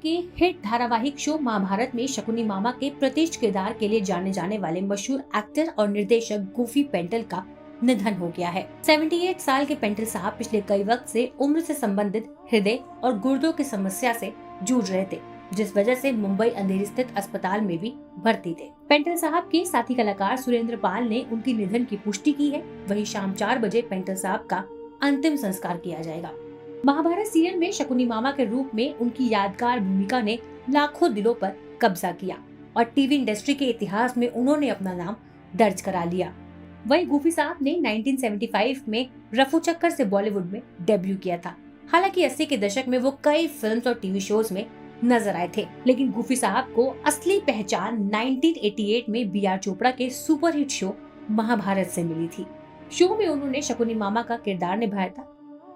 के हिट धारावाहिक शो महाभारत में शकुनी मामा के प्रतिष्ठ किरदार के लिए जाने जाने वाले मशहूर एक्टर और निर्देशक गूफी पेंटल का निधन हो गया है। 78 साल के पेंटल साहब पिछले कई वक्त से उम्र से संबंधित हृदय और गुर्दों की समस्या से जूझ रहे थे, जिस वजह से मुंबई अंधेरी स्थित अस्पताल में भी भर्ती थे। पेंटल साहब के साथी कलाकार सुरेंद्र पाल ने उनकी निधन की पुष्टि की है। वहीं शाम 4 बजे पेंटल साहब का अंतिम संस्कार किया जाएगा। महाभारत सीरियल में शकुनी मामा के रूप में उनकी यादगार भूमिका ने लाखों दिलों पर कब्जा किया और टीवी इंडस्ट्री के इतिहास में उन्होंने अपना नाम दर्ज करा लिया। वहीं गूफी साहब ने 1975 में रफू चक्कर से बॉलीवुड में डेब्यू किया था। हालांकि 80 के दशक में वो कई फिल्म्स और टीवी शोज में नजर आए थे, लेकिन गूफी साहब को असली पहचान 1988 में बी आर चोपड़ा के सुपरहिट शो महाभारत से मिली थी। शो में उन्होंने शकुनी मामा का किरदार निभाया था।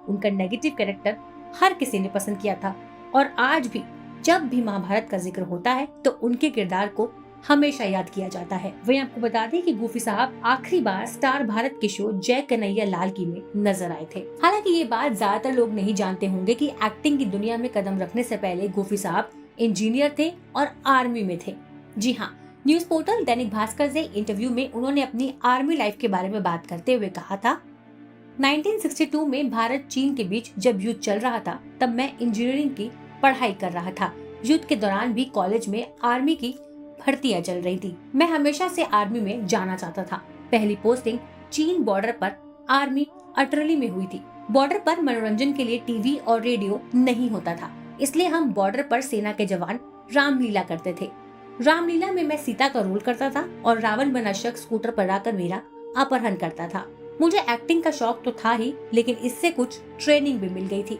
उनका नेगेटिव कैरेक्टर हर किसी ने पसंद किया था और आज भी जब भी महाभारत का जिक्र होता है तो उनके किरदार को हमेशा याद किया जाता है। वहीं आपको बता दें कि गूफी साहब आखिरी बार स्टार भारत के शो जय कन्हैया लाल की में नजर आए थे। हालांकि ये बात ज्यादातर लोग नहीं जानते होंगे कि एक्टिंग की दुनिया में कदम रखने से पहले गूफी साहब इंजीनियर थे और आर्मी में थे। जी हाँ, न्यूज पोर्टल दैनिक भास्कर से इंटरव्यू में उन्होंने अपनी आर्मी लाइफ के बारे में बात करते हुए कहा था, 1962 में भारत चीन के बीच जब युद्ध चल रहा था तब मैं इंजीनियरिंग की पढ़ाई कर रहा था। युद्ध के दौरान भी कॉलेज में आर्मी की भर्तियां चल रही थी। मैं हमेशा से आर्मी में जाना चाहता था। पहली पोस्टिंग चीन बॉर्डर पर आर्मी अटरली में हुई थी। बॉर्डर पर मनोरंजन के लिए टीवी और रेडियो नहीं होता था, इसलिए हम बॉर्डर पर सेना के जवान रामलीला करते थे। रामलीला में मैं सीता का रोल करता था और रावण बना शख्स स्कूटर पर आकर मेरा अपहरण करता था। मुझे एक्टिंग का शौक तो था ही, लेकिन इससे कुछ ट्रेनिंग भी मिल गई थी।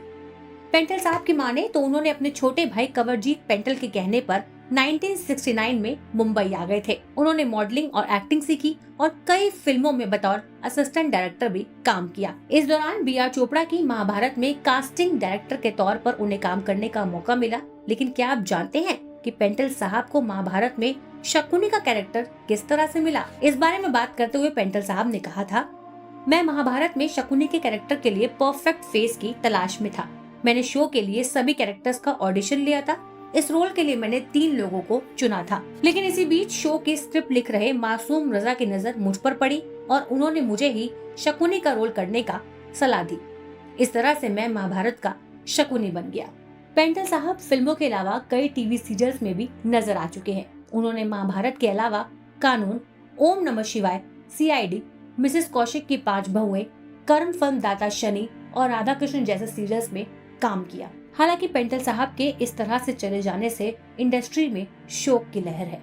पेंटल साहब की माने तो उन्होंने अपने छोटे भाई कंवरजीत पेंटल के कहने पर 1969 में मुंबई आ गए थे। उन्होंने मॉडलिंग और एक्टिंग सीखी और कई फिल्मों में बतौर असिस्टेंट डायरेक्टर भी काम किया। इस दौरान बी आर चोपड़ा की महाभारत में कास्टिंग डायरेक्टर के तौर पर उन्हें काम करने का मौका मिला। लेकिन क्या आप जानते हैं कि पेंटल साहब को महाभारत में शकुनी का कैरेक्टर किस तरह से मिला? इस बारे में बात करते हुए पेंटल साहब ने कहा था, मैं महाभारत में शकुनी के कैरेक्टर के लिए परफेक्ट फेस की तलाश में था। मैंने शो के लिए सभी कैरेक्टर्स का ऑडिशन लिया था। इस रोल के लिए मैंने 3 लोगों को चुना था, लेकिन इसी बीच शो की स्क्रिप्ट लिख रहे मासूम रजा की नजर मुझ पर पड़ी और उन्होंने मुझे ही शकुनी का रोल करने का सलाह दी। इस तरह से मैं महाभारत का शकुनी बन गया। पेंटल साहब फिल्मों के अलावा कई टीवी सीरियल्स में भी नजर आ चुके हैं। उन्होंने महाभारत के अलावा कानून, ओम नमः शिवाय, CID, मिसेस कौशिक की 5 बहुएं, कर्म फल दाता शनि और राधा कृष्ण जैसे सीरियल्स में काम किया। हालांकि पेंटल साहब के इस तरह से चले जाने से इंडस्ट्री में शोक की लहर है।